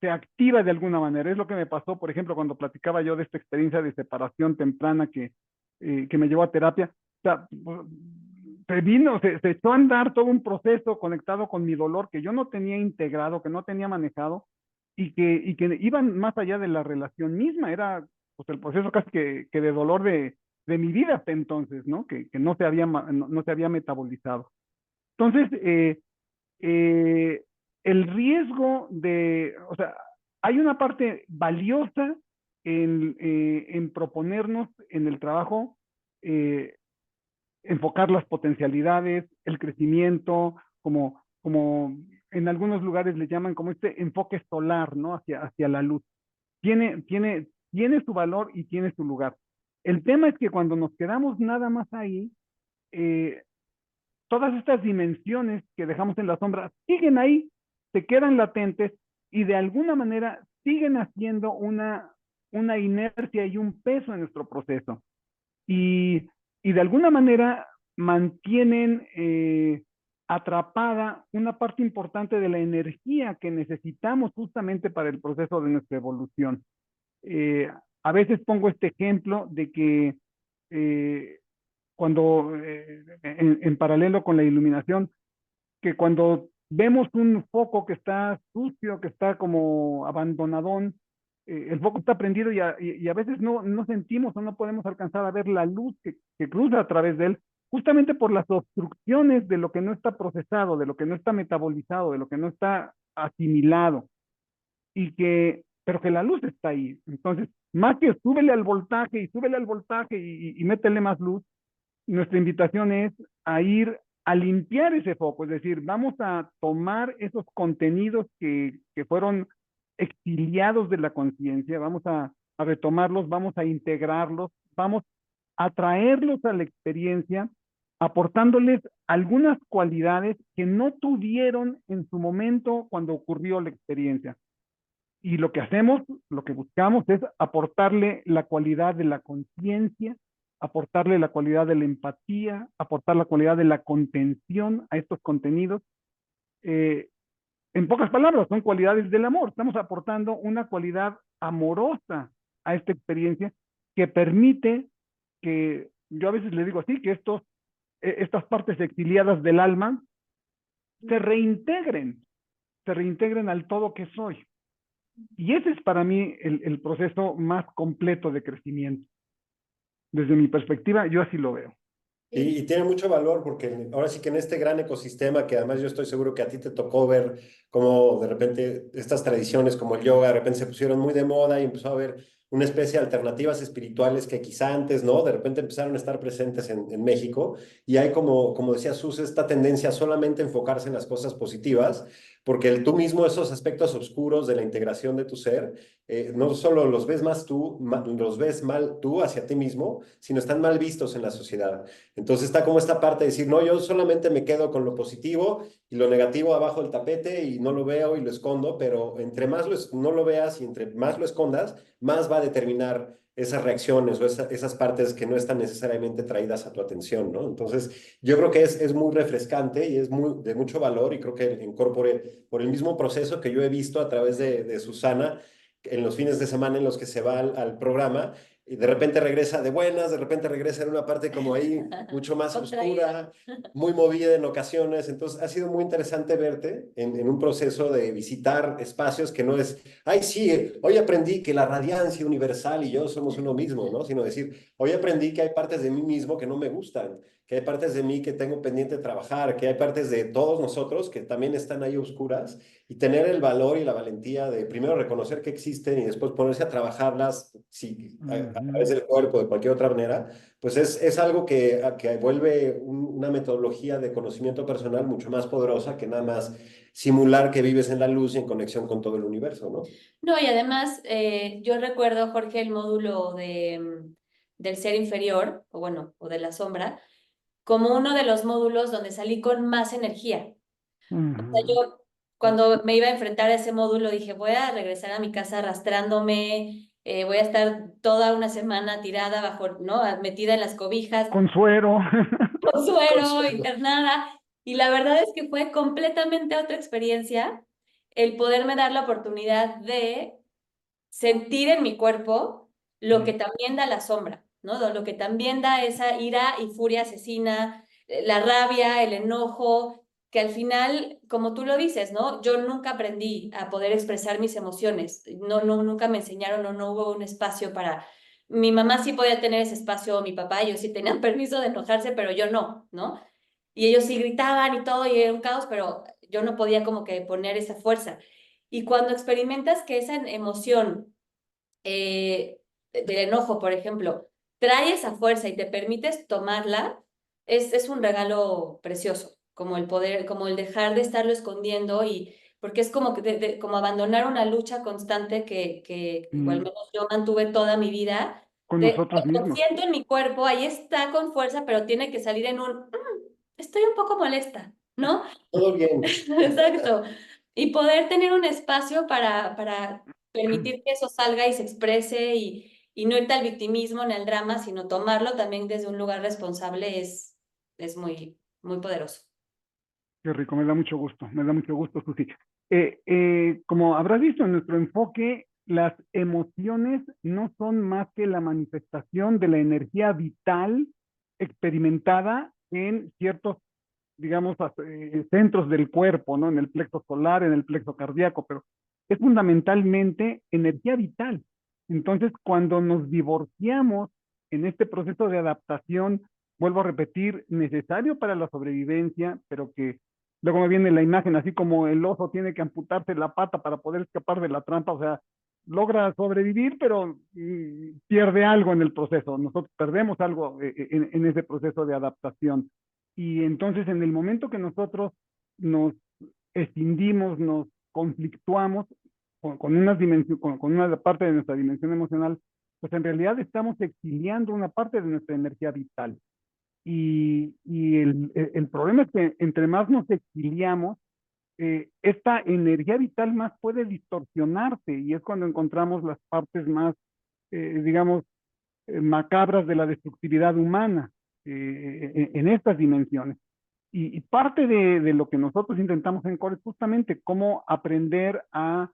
Speaker 2: se activa de alguna manera. Es lo que me pasó, por ejemplo, cuando platicaba yo de esta experiencia de separación temprana que me llevó a terapia. O sea, se echó a andar todo un proceso conectado con mi dolor que yo no tenía integrado, que no tenía manejado y que iban más allá de la relación misma. Era pues, el proceso casi que de dolor de mi vida hasta entonces, ¿no? Que no se había metabolizado. Entonces, eh, el riesgo o sea, hay una parte valiosa en proponernos en el trabajo, eh, enfocar las potencialidades, el crecimiento, como en algunos lugares le llaman como este enfoque solar, ¿no? Hacia la luz. Tiene su valor y tiene su lugar. El tema es que cuando nos quedamos nada más ahí, eh, todas estas dimensiones que dejamos en la sombra siguen ahí, se quedan latentes y de alguna manera siguen haciendo una inercia y un peso en nuestro proceso. Y de alguna manera mantienen atrapada una parte importante de la energía que necesitamos justamente para el proceso de nuestra evolución. Eh, a veces pongo este ejemplo de que eh, cuando, en paralelo con la iluminación, que cuando vemos un foco que está sucio, que está como abandonadón, el foco está prendido y a veces no sentimos o no podemos alcanzar a ver la luz que cruza a través de él, justamente por las obstrucciones de lo que no está procesado, de lo que no está metabolizado, de lo que no está asimilado, pero que la luz está ahí. Entonces, más que súbele al voltaje y métele más luz, nuestra invitación es a ir a limpiar ese foco, es decir, vamos a tomar esos contenidos que fueron exiliados de la conciencia, vamos a retomarlos, vamos a integrarlos, vamos a traerlos a la experiencia, aportándoles algunas cualidades que no tuvieron en su momento cuando ocurrió la experiencia. Y lo que hacemos, lo que buscamos es aportarle la cualidad de la conciencia, aportarle la cualidad de la empatía, aportar la cualidad de la contención a estos contenidos. Eh, en pocas palabras, son cualidades del amor. Estamos aportando una cualidad amorosa a esta experiencia que permite que, yo a veces le digo así, que estas partes exiliadas del alma se reintegren al todo que soy. Y ese es para mí el proceso más completo de crecimiento. Desde mi perspectiva, yo así lo veo.
Speaker 3: Y tiene mucho valor porque ahora sí que en este gran ecosistema, que además yo estoy seguro que a ti te tocó ver cómo de repente estas tradiciones como el yoga de repente se pusieron muy de moda y empezó a haber una especie de alternativas espirituales que quizá antes, ¿no? De repente empezaron a estar presentes en México y hay como decía Sus, esta tendencia a solamente enfocarse en las cosas positivas, porque tú mismo esos aspectos oscuros de la integración de tu ser, no solo los ves los ves mal tú hacia ti mismo, sino están mal vistos en la sociedad. Entonces está como esta parte de decir, no, yo solamente me quedo con lo positivo y lo negativo abajo del tapete y no lo veo y lo escondo, pero entre más no lo veas y entre más lo escondas, más va a determinar esas reacciones o esas partes que no están necesariamente traídas a tu atención, ¿no? Entonces, yo creo que es muy refrescante y es de mucho valor y creo que en Corpore, por el mismo proceso que yo he visto a través de Susana, en los fines de semana en los que se va al programa, y de repente regresa de buenas, de repente regresa en una parte como ahí mucho más oscura, muy movida en ocasiones. Entonces ha sido muy interesante verte en un proceso de visitar espacios que no es, ay, sí, hoy aprendí que la radiancia universal y yo somos uno mismo, ¿no? Sino decir, hoy aprendí que hay partes de mí mismo que no me gustan, que hay partes de mí que tengo pendiente de trabajar, que hay partes de todos nosotros que también están ahí oscuras y tener el valor y la valentía de primero reconocer que existen y después ponerse a trabajarlas sí, a través del cuerpo, de cualquier otra manera, pues es algo que vuelve una metodología de conocimiento personal mucho más poderosa que nada más simular que vives en la luz y en conexión con todo el universo, ¿no?
Speaker 1: No, y además, yo recuerdo, Jorge, el módulo del ser inferior, o bueno, o de la sombra, como uno de los módulos donde salí con más energía. O sea, yo cuando me iba a enfrentar a ese módulo dije, voy a regresar a mi casa arrastrándome, voy a estar toda una semana tirada bajo, ¿no? Metida en las cobijas,
Speaker 2: Con suero.
Speaker 1: con suero,
Speaker 3: Consuelo.
Speaker 1: internada. Y la verdad es que fue completamente otra experiencia el poderme dar la oportunidad de sentir en mi cuerpo lo que también da la sombra, ¿no? Lo que también da esa ira y furia asesina, la rabia, el enojo, que al final, como tú lo dices, ¿no? Yo nunca aprendí a poder expresar mis emociones, nunca me enseñaron o no hubo un espacio para... Mi mamá sí podía tener ese espacio, mi papá, ellos sí tenían permiso de enojarse, pero yo no, ¿no? Y ellos sí gritaban y todo, y era un caos, pero yo no podía como que poner esa fuerza. Y cuando experimentas que esa emoción del enojo, por ejemplo, trae esa fuerza y te permites tomarla, es un regalo precioso. como el poder, como el dejar de estarlo escondiendo y porque es como, como abandonar una lucha constante que o al
Speaker 2: Mm,
Speaker 1: menos yo mantuve toda mi vida.
Speaker 2: con
Speaker 1: De,
Speaker 2: nosotros
Speaker 1: lo
Speaker 2: mismos.
Speaker 1: siento en mi cuerpo, ahí está con fuerza, pero tiene que salir en un, estoy un poco molesta, ¿no?
Speaker 3: Todo bien.
Speaker 1: Exacto. Y poder tener un espacio para permitir que eso salga y se exprese y no irte al victimismo ni al drama, sino tomarlo también desde un lugar responsable es muy, muy poderoso.
Speaker 2: Qué rico, me da mucho gusto, Susi. Como habrás visto en nuestro enfoque, las emociones no son más que la manifestación de la energía vital experimentada en ciertos, digamos, centros del cuerpo, ¿no? En el plexo solar, en el plexo cardíaco, pero es fundamentalmente energía vital. Entonces, cuando nos divorciamos en este proceso de adaptación, vuelvo a repetir, necesario para la sobrevivencia, pero que luego me viene la imagen, así como el oso tiene que amputarse la pata para poder escapar de la trampa, o sea, logra sobrevivir, pero pierde algo en el proceso. Nosotros perdemos algo en ese proceso de adaptación. Y entonces en el momento que nosotros nos escindimos, nos conflictuamos con una parte de nuestra dimensión emocional, pues en realidad estamos exiliando una parte de nuestra energía vital. Y el problema es que entre más nos exiliamos, esta energía vital más puede distorsionarse y es cuando encontramos las partes más, digamos, macabras de la destructividad humana en estas dimensiones. Y parte de lo que nosotros intentamos en Core es justamente cómo aprender a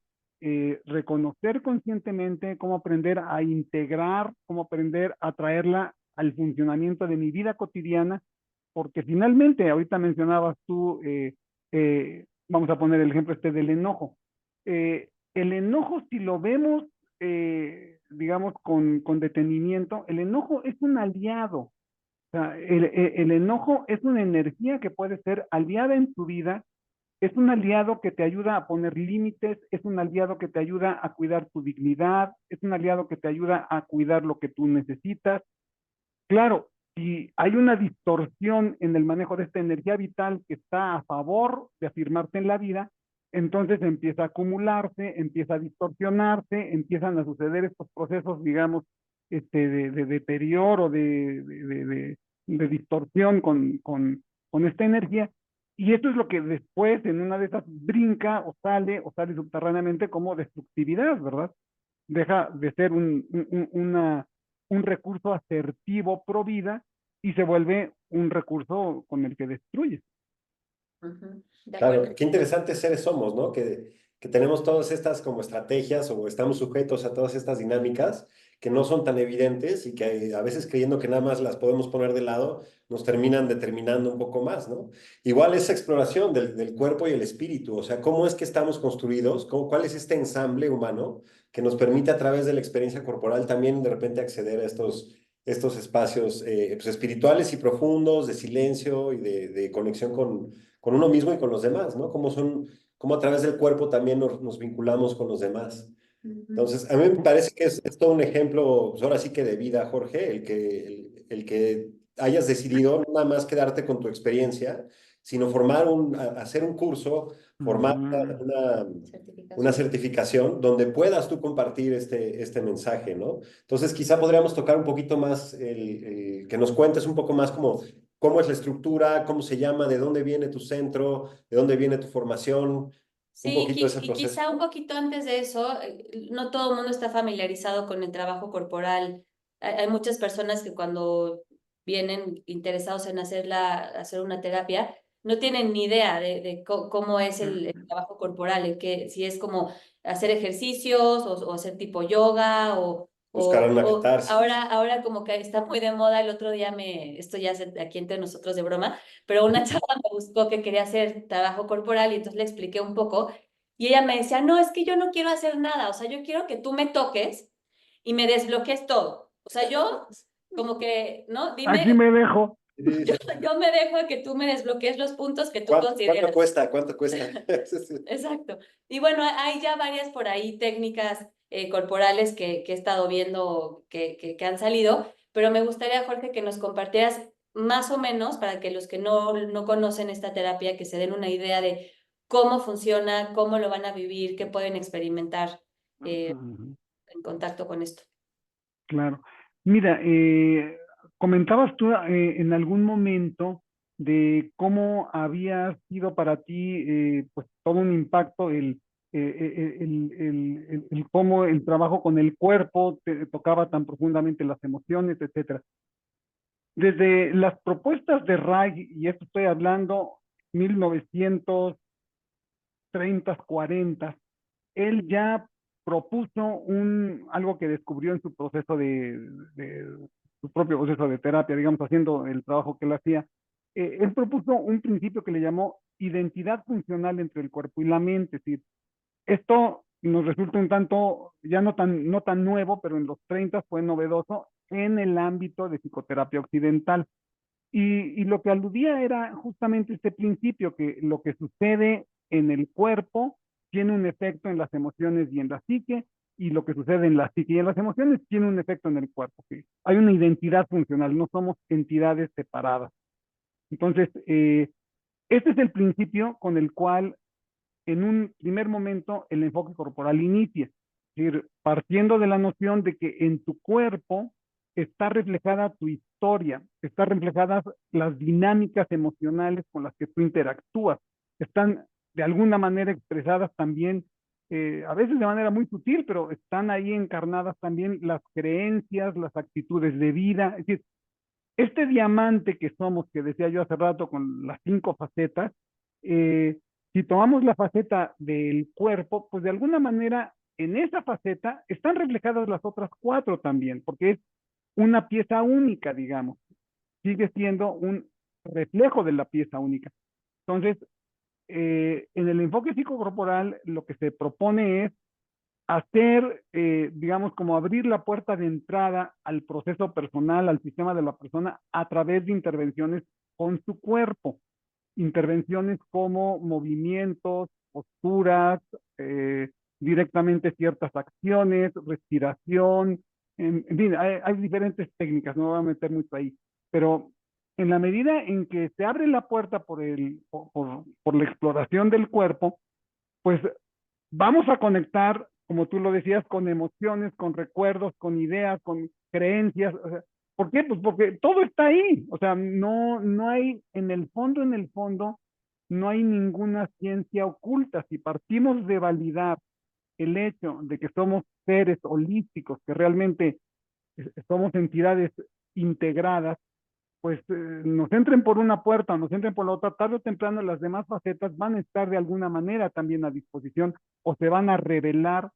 Speaker 2: reconocer conscientemente, cómo aprender a integrar, cómo aprender a traerla al funcionamiento de mi vida cotidiana, porque finalmente, ahorita mencionabas tú, vamos a poner el ejemplo este del enojo. El enojo, si lo vemos, digamos, con detenimiento, el enojo es un aliado. O sea, el enojo es una energía que puede ser aliada en tu vida, es un aliado que te ayuda a poner límites, es un aliado que te ayuda a cuidar tu dignidad, es un aliado que te ayuda a cuidar lo que tú necesitas. Claro, si hay una distorsión en el manejo de esta energía vital que está a favor de afirmarse en la vida, entonces empieza a acumularse, empieza a distorsionarse, empiezan a suceder estos procesos, digamos, de deterioro, de distorsión con esta energía. Y esto es lo que después en una de esas brinca o sale subterráneamente como destructividad, ¿verdad? Deja de ser un recurso asertivo pro vida y se vuelve un recurso con el que destruye.
Speaker 1: De
Speaker 3: Claro,
Speaker 1: acuerdo.
Speaker 3: qué interesantes seres somos, ¿no? Que tenemos todas estas como estrategias o estamos sujetos a todas estas dinámicas que no son tan evidentes y que a veces creyendo que nada más las podemos poner de lado, nos terminan determinando un poco más, ¿no? Igual esa exploración del cuerpo y el espíritu, o sea, cómo es que estamos construidos, cuál es este ensamble humano que nos permite a través de la experiencia corporal también de repente acceder a estos espacios pues, espirituales y profundos, de silencio y de conexión con uno mismo y con los demás, ¿no? Cómo a través del cuerpo también nos vinculamos con los demás.
Speaker 1: Ujú.
Speaker 3: Entonces, a mí me parece que es todo un ejemplo, pues ahora sí que de vida, Jorge, el que hayas decidido no nada más quedarte con tu experiencia, sino hacer un curso, formar
Speaker 2: Mm,
Speaker 3: una
Speaker 1: Certificación.
Speaker 3: certificación donde puedas tú compartir este mensaje, ¿no? Entonces, quizá podríamos tocar un poquito más, que nos cuentes un poco más cómo es la estructura, cómo se llama, de dónde viene tu centro, de dónde viene tu formación, un
Speaker 1: Sí,
Speaker 3: poquito de ese
Speaker 1: y
Speaker 3: proceso.
Speaker 1: quizá un poquito antes de eso, no todo el mundo está familiarizado con el trabajo corporal. Hay muchas personas que cuando vienen interesados en hacer una terapia, no tienen ni idea de cómo es el
Speaker 2: mm,
Speaker 1: trabajo corporal, si es como hacer ejercicios o hacer tipo yoga
Speaker 3: Buscar una
Speaker 1: o
Speaker 3: catarsis.
Speaker 1: ahora como que está muy de moda, el otro día esto ya es aquí entre nosotros de broma, pero una chava me buscó que quería hacer trabajo corporal y entonces le expliqué un poco y ella me decía, no, es que yo no quiero hacer nada, o sea, yo quiero que tú me toques y me desbloquees todo. O sea, yo como que, ¿no?
Speaker 2: aquí
Speaker 1: Dime,
Speaker 2: me dejo.
Speaker 3: Sí,
Speaker 1: yo,
Speaker 3: sí.
Speaker 1: yo me dejo a que tú me desbloquees los puntos que tú
Speaker 3: ¿Cuánto
Speaker 1: consideras.
Speaker 3: cuesta? ¿Cuánto cuesta? Sí, sí.
Speaker 1: Exacto. Y bueno, hay ya varias por ahí técnicas corporales que he estado viendo que han salido, pero me gustaría, Jorge, que nos compartieras más o menos, para que los que no conocen esta terapia, que se den una idea de cómo funciona, cómo lo van a vivir, qué pueden experimentar
Speaker 2: Ujú.
Speaker 1: en contacto con esto.
Speaker 2: Claro. Mira, comentabas tú en algún momento de cómo había sido para ti pues todo un impacto el cómo el trabajo con el cuerpo te tocaba tan profundamente las emociones, etcétera. Desde las propuestas de Ray, y esto estoy hablando 1930, 40, él ya propuso algo que descubrió en su proceso de su propio proceso de terapia, digamos, haciendo el trabajo que él hacía. Él propuso un principio que le llamó identidad funcional entre el cuerpo y la mente. Es decir, esto nos resulta un tanto, ya no tan nuevo, pero en los 30 fue novedoso en el ámbito de psicoterapia occidental. Y lo que aludía era justamente este principio, que lo que sucede en el cuerpo tiene un efecto en las emociones y en la psique, y lo que sucede en la psique y en las emociones tiene un efecto en el cuerpo. ¿Sí? Hay una identidad funcional, no somos entidades separadas. Entonces, este es el principio con el cual en un primer momento el enfoque corporal inicia. Es decir, partiendo de la noción de que en tu cuerpo está reflejada tu historia, están reflejadas las dinámicas emocionales con las que tú interactúas, están de alguna manera expresadas también, a veces de manera muy sutil, pero están ahí encarnadas también las creencias, las actitudes de vida. Es decir, este diamante que somos, que decía yo hace rato con las 5 facetas, eh, si tomamos la faceta del cuerpo, pues de alguna manera en esa faceta están reflejadas las otras 4 también, porque es una pieza única, digamos, sigue siendo un reflejo de la pieza única. Entonces, en el enfoque psicocorporal, lo que se propone es hacer, digamos, como abrir la puerta de entrada al proceso personal, al sistema de la persona, a través de intervenciones con su cuerpo. Intervenciones como movimientos, posturas, directamente ciertas acciones, respiración, en fin, hay diferentes técnicas, no me voy a meter mucho ahí, pero en la medida en que se abre la puerta por la exploración del cuerpo, pues vamos a conectar, como tú lo decías, con emociones, con recuerdos, con ideas, con creencias. O sea, ¿por qué? Pues porque todo está ahí. O sea, no hay, en el fondo, no hay ninguna ciencia oculta. Si partimos de validar el hecho de que somos seres holísticos, que realmente somos entidades integradas, pues nos entren por una puerta o nos entren por la otra, tarde o temprano las demás facetas van a estar de alguna manera también a disposición o se van a revelar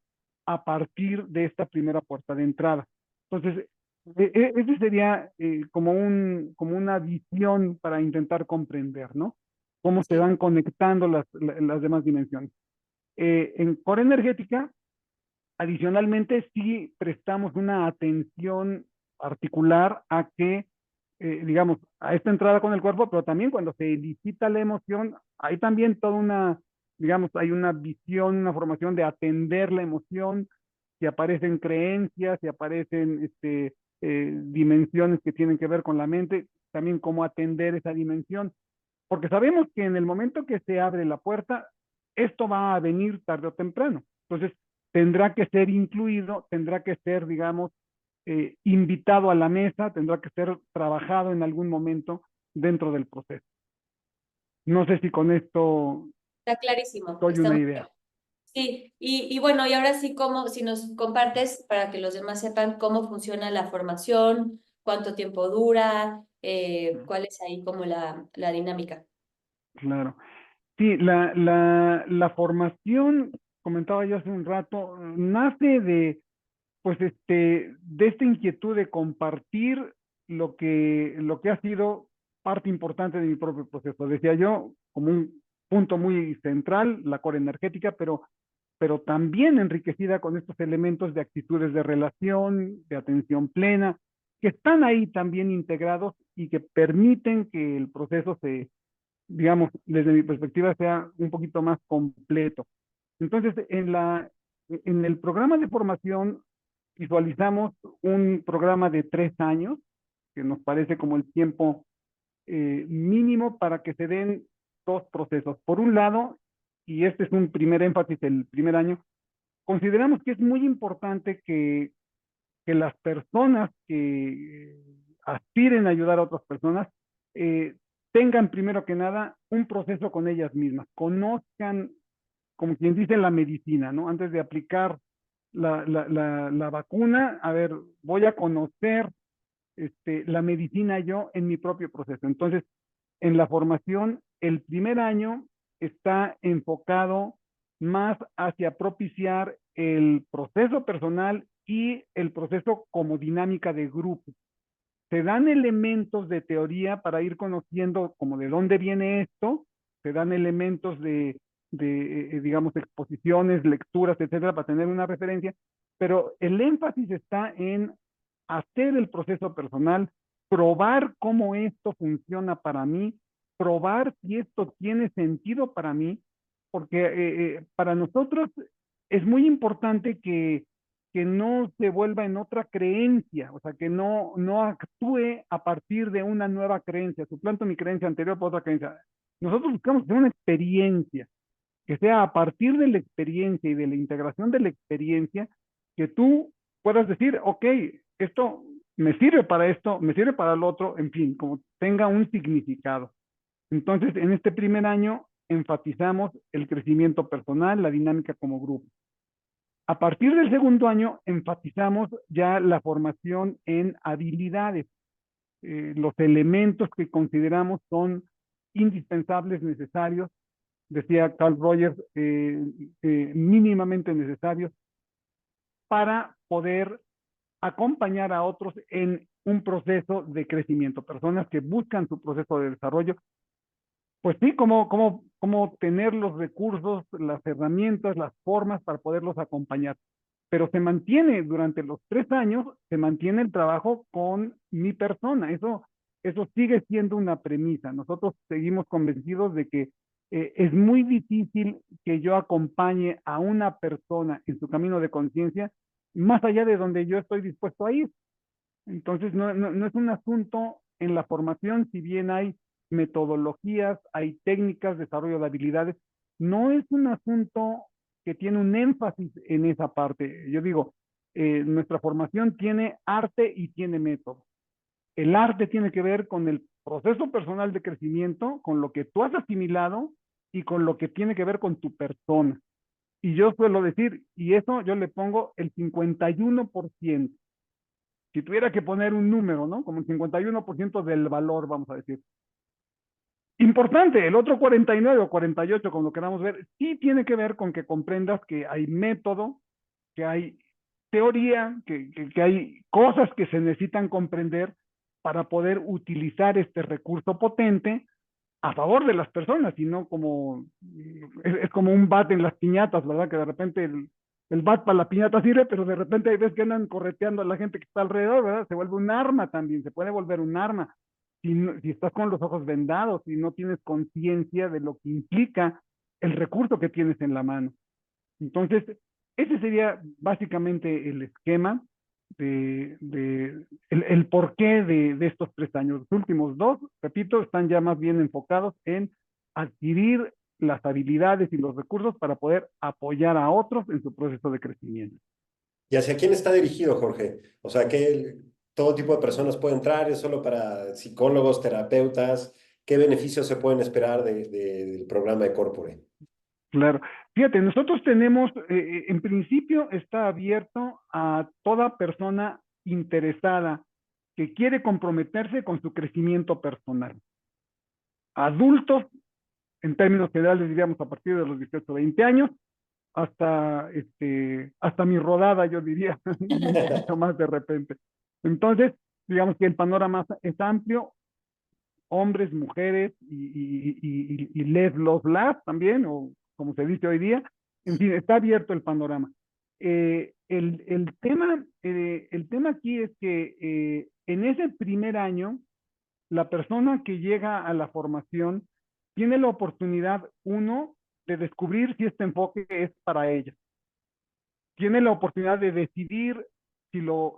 Speaker 2: a partir de esta primera puerta de entrada. Entonces, ese sería como una visión para intentar comprender, ¿no? Cómo se
Speaker 1: Sí.
Speaker 2: van conectando las demás dimensiones. En core energética, adicionalmente, sí prestamos una atención particular a que, digamos, a esta entrada con el cuerpo, pero también cuando se elicita la emoción, hay también toda una, digamos, hay una visión, una formación de atender la emoción, si aparecen creencias, si aparecen dimensiones que tienen que ver con la mente, también cómo atender esa dimensión, porque sabemos que en el momento que se abre la puerta, esto va a venir tarde o temprano. Entonces, tendrá que ser incluido, tendrá que ser, digamos, invitado a la mesa, tendrá que ser trabajado en algún momento dentro del proceso. No sé si con esto
Speaker 1: Está clarísimo,
Speaker 2: doy
Speaker 1: está
Speaker 2: una
Speaker 1: muy
Speaker 2: idea.
Speaker 1: claro. Sí, y bueno, y ahora sí, si nos compartes para que los demás sepan cómo funciona la formación, cuánto tiempo dura, cuál es ahí como la dinámica.
Speaker 2: Claro. Sí, la formación, comentaba yo hace un rato, nace pues de esta inquietud de compartir lo que ha sido parte importante de mi propio proceso. Decía yo, como un punto muy central, la core energética, pero también enriquecida con estos elementos de actitudes de relación, de atención plena, que están ahí también integrados y que permiten que el proceso digamos, desde mi perspectiva, sea un poquito más completo. Entonces, en el programa de formación visualizamos un programa de 3 años, que nos parece como el tiempo mínimo para que se den dos procesos. Por un lado, y este es un primer énfasis el primer año, consideramos que es muy importante que las personas que aspiren a ayudar a otras personas eh, tengan primero que nada un proceso con ellas mismas, conozcan, como quien dice, la medicina, ¿no? Antes de aplicar la vacuna, a ver, voy a conocer la medicina yo en mi propio proceso. Entonces, en la formación, el primer año está enfocado más hacia propiciar el proceso personal y el proceso como dinámica de grupo. Se dan elementos de teoría para ir conociendo como de dónde viene esto, se dan elementos de digamos, exposiciones, lecturas, etcétera, para tener una referencia, pero el énfasis está en hacer el proceso personal, probar cómo esto funciona para mí, probar si esto tiene sentido para mí, porque para nosotros es muy importante que no se vuelva en otra creencia, o sea, que no actúe a partir de una nueva creencia, suplanto mi creencia anterior por otra creencia. Nosotros buscamos hacer una experiencia, que sea a partir de la experiencia y de la integración de la experiencia, que tú puedas decir, ok, esto me sirve para esto, me sirve para el otro, en fin, como tenga un significado. Entonces, en este primer año enfatizamos el crecimiento personal, la dinámica como grupo. A partir del segundo año enfatizamos ya la formación en habilidades, los elementos que consideramos son indispensables, necesarios, decía Carl Rogers, mínimamente necesarios para poder acompañar a otros en un proceso de crecimiento, personas que buscan su proceso de desarrollo. Pues sí, cómo tener los recursos, las herramientas, las formas para poderlos acompañar. Pero se mantiene durante los 3 años, se mantiene el trabajo con mi persona. Eso sigue siendo una premisa. Nosotros seguimos convencidos de que es muy difícil que yo acompañe a una persona en su camino de conciencia más allá de donde yo estoy dispuesto a ir. Entonces, no es un asunto en la formación, si bien hay metodologías, hay técnicas, desarrollo de habilidades, no es un asunto que tiene un énfasis en esa parte. Yo digo, nuestra formación tiene arte y tiene método. El arte tiene que ver con el proceso personal de crecimiento, con lo que tú has asimilado y con lo que tiene que ver con tu persona. Y yo suelo decir, y eso yo le pongo el 51%. Si tuviera que poner un número, ¿no? Como el 51% del valor, vamos a decir. Importante, el otro 49 o 48, como lo queramos ver, sí tiene que ver con que comprendas que hay método, que hay teoría, que hay cosas que se necesitan comprender para poder utilizar este recurso potente a favor de las personas, y no como, es como un bat en las piñatas, ¿verdad? Que de repente el bat para la piñata sirve, pero de repente hay veces que andan correteando a la gente que está alrededor, ¿verdad? Se vuelve un arma también, se puede volver un arma. Si estás con los ojos vendados, si no tienes conciencia de lo que implica el recurso que tienes en la mano. Entonces, ese sería básicamente el esquema el porqué de estos 3 años. Los últimos dos, repito, están ya más bien enfocados en adquirir las habilidades y los recursos para poder apoyar a otros en su proceso de crecimiento.
Speaker 3: ¿Y hacia quién está dirigido, Jorge? O sea, que todo tipo de personas puede entrar, es solo para psicólogos, terapeutas. ¿Qué beneficios se pueden esperar del programa de Corpore?
Speaker 2: Claro. Fíjate, nosotros tenemos, en principio está abierto a toda persona interesada que quiere comprometerse con su crecimiento personal. Adultos, en términos generales, diríamos a partir de los 18 o 20 años, hasta mi rodada, yo diría, un poquito más de repente. Entonces, digamos que el panorama es amplio, hombres, mujeres y les, los, las también, o como se dice hoy día. En fin, está abierto el panorama. El tema aquí es que en ese primer año, la persona que llega a la formación tiene la oportunidad, uno, de descubrir si este enfoque es para ella. Tiene la oportunidad de decidir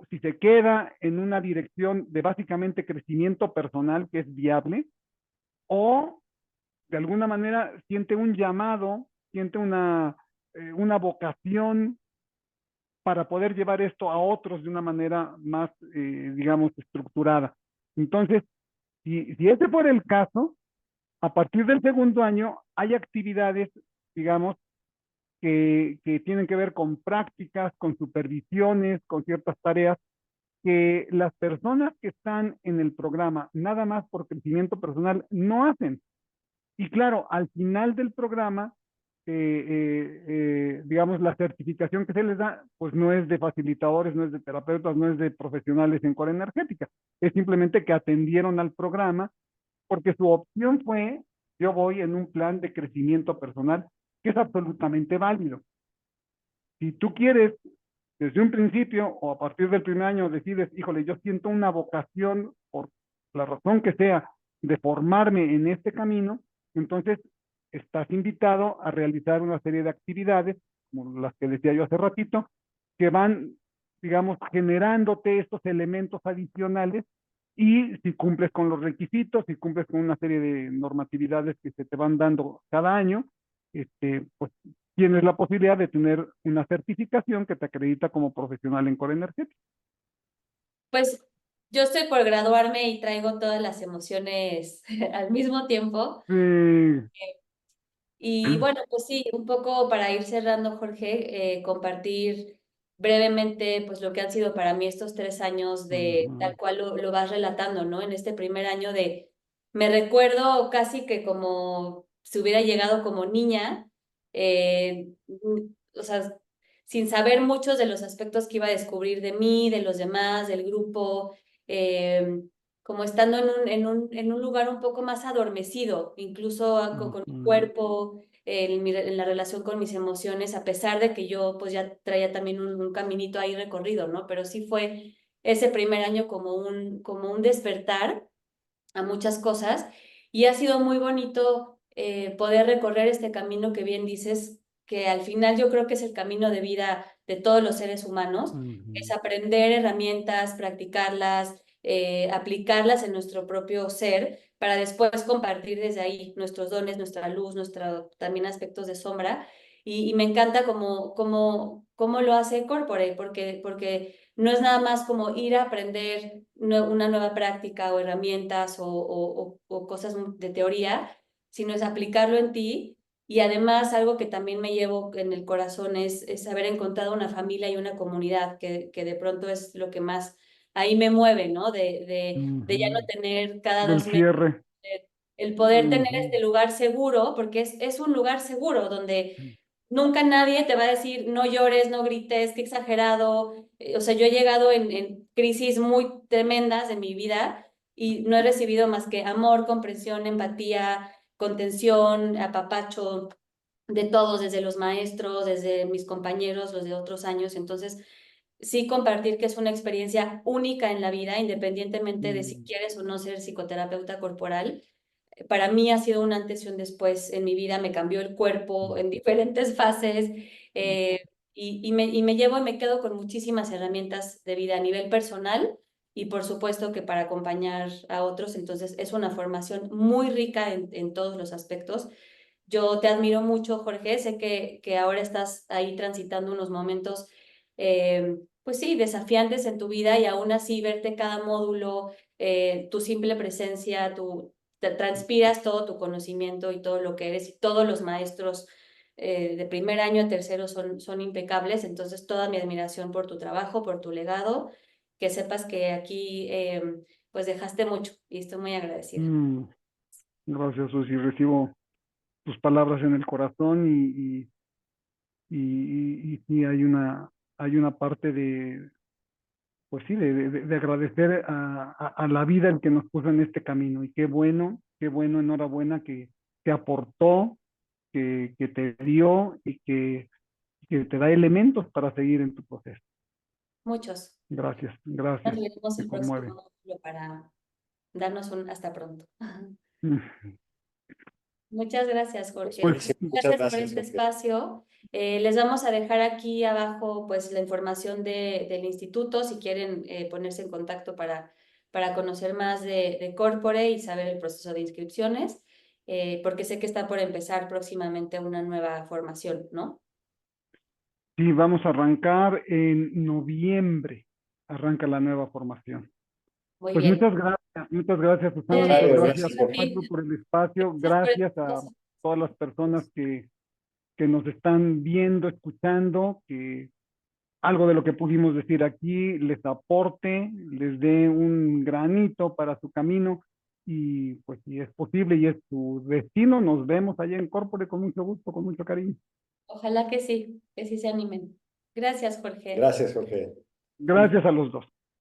Speaker 2: si se queda en una dirección de básicamente crecimiento personal que es viable, o de alguna manera siente un llamado, siente una vocación para poder llevar esto a otros de una manera más, digamos, estructurada. Entonces, si ese fuera el caso, a partir del segundo año hay actividades, digamos, que tienen que ver con prácticas, con supervisiones, con ciertas tareas que las personas que están en el programa, nada más por crecimiento personal, no hacen. Y claro, al final del programa, digamos, la certificación que se les da, pues no es de facilitadores, no es de terapeutas, no es de profesionales en core energética. Es simplemente que atendieron al programa porque su opción fue, yo voy en un plan de crecimiento personal, que es absolutamente válido. Si tú quieres, desde un principio o a partir del primer año, decides, híjole, yo siento una vocación, por la razón que sea, de formarme en este camino, entonces estás invitado a realizar una serie de actividades, como las que decía yo hace ratito, que van, digamos, generándote estos elementos adicionales y si cumples con los requisitos, si cumples con una serie de normatividades que se te van dando cada año, pues tienes la posibilidad de tener una certificación que te acredita como profesional en core energética.
Speaker 1: Pues yo estoy por graduarme y traigo todas las emociones al mismo tiempo.
Speaker 2: Sí.
Speaker 1: Y bueno, pues sí, un poco para ir cerrando, Jorge, compartir brevemente pues lo que han sido para mí estos 3 años de
Speaker 2: Ujú,
Speaker 1: tal cual lo vas relatando, ¿no? En este primer año me recuerdo casi que como si hubiera llegado como niña, o sea, sin saber muchos de los aspectos que iba a descubrir de mí, de los demás, del grupo, eh, como estando en un lugar un poco más adormecido, incluso con mi
Speaker 2: ujú,
Speaker 1: cuerpo, en la relación con mis emociones, a pesar de que yo pues ya traía también un caminito ahí recorrido, ¿no? Pero sí fue ese primer año como un despertar a muchas cosas y ha sido muy bonito poder recorrer este camino que bien dices, que al final yo creo que es el camino de vida de todos los seres humanos, es
Speaker 2: ujú,
Speaker 1: aprender herramientas, practicarlas, aplicarlas en nuestro propio ser para después compartir desde ahí nuestros dones, nuestra luz, también aspectos de sombra. Y me encanta cómo lo hace Corpore, porque no es nada más como ir a aprender una nueva práctica o herramientas o cosas de teoría, sino es aplicarlo en ti. Y además algo que también me llevo en el corazón es haber encontrado una familia y una comunidad que de pronto es lo que más ahí me mueve, ¿no? De ya no
Speaker 2: ujú.
Speaker 1: tener cada
Speaker 2: Del
Speaker 1: 2 meses
Speaker 2: cierre.
Speaker 1: el poder tener
Speaker 2: Ujú,
Speaker 1: este lugar seguro, porque es un lugar seguro donde nunca nadie te va a decir, no llores, no grites, qué exagerado. O sea, yo he llegado en crisis muy tremendas en mi vida y no he recibido más que amor, comprensión, empatía, contención, apapacho de todos, desde los maestros, desde mis compañeros, los de otros años. Entonces, sí compartir que es una experiencia única en la vida, independientemente de si
Speaker 2: ujú,
Speaker 1: quieres o no ser psicoterapeuta corporal. Para mí ha sido un antes y un después en mi vida, me cambió el cuerpo en diferentes fases, eh, y me llevo y me quedo con muchísimas herramientas de vida a nivel personal y por supuesto que para acompañar a otros. Entonces es una formación muy rica en todos los aspectos. Yo te admiro mucho, Jorge. Sé que ahora estás ahí transitando unos momentos, pues sí, desafiantes en tu vida y aún así verte cada módulo, tu simple presencia, te transpiras todo tu conocimiento y todo lo que eres y todos los maestros de primer año a tercero son impecables. Entonces, toda mi admiración por tu trabajo, por tu legado. Que sepas que aquí pues dejaste mucho y estoy muy agradecida.
Speaker 2: mm. Gracias, Susi. Recibo tus palabras en el corazón y sí hay una parte de, pues sí, de agradecer a la vida el que nos puso en este camino. Y qué bueno, enhorabuena que aportó, que te dio y que te da elementos para seguir en tu proceso.
Speaker 1: Muchos.
Speaker 2: Gracias,
Speaker 1: Nos
Speaker 2: gracias.
Speaker 1: veremos
Speaker 2: Me
Speaker 1: el
Speaker 2: conmueve.
Speaker 1: próximo módulo para darnos un hasta pronto. Muchas gracias, Jorge.
Speaker 2: Pues
Speaker 3: Buenísimo. Muchas
Speaker 1: Gracias por
Speaker 3: gracias,
Speaker 1: este
Speaker 3: Jorge.
Speaker 1: espacio. Les vamos a dejar aquí abajo pues la información del instituto si quieren ponerse en contacto para conocer más de Corpore y saber el proceso de inscripciones, porque sé que está por empezar próximamente una nueva formación, ¿no?
Speaker 2: Sí, vamos a arrancar en noviembre, arranca la nueva formación.
Speaker 1: Muy
Speaker 2: Pues
Speaker 1: bien.
Speaker 2: muchas gracias Susana, muchas
Speaker 3: Contrario,
Speaker 2: gracias
Speaker 3: gracias, Jorge.
Speaker 2: Arturo por el espacio,
Speaker 1: Gracias por el
Speaker 2: gracias a
Speaker 1: espacio.
Speaker 2: todas las personas que nos están viendo, escuchando, que algo de lo que pudimos decir aquí les aporte, les dé un granito para su camino y pues si es posible y es su destino, nos vemos allá en Corpore con mucho gusto, con mucho cariño.
Speaker 1: Ojalá que sí se animen. Gracias, Jorge.
Speaker 3: Gracias, Jorge.
Speaker 2: Gracias a los dos.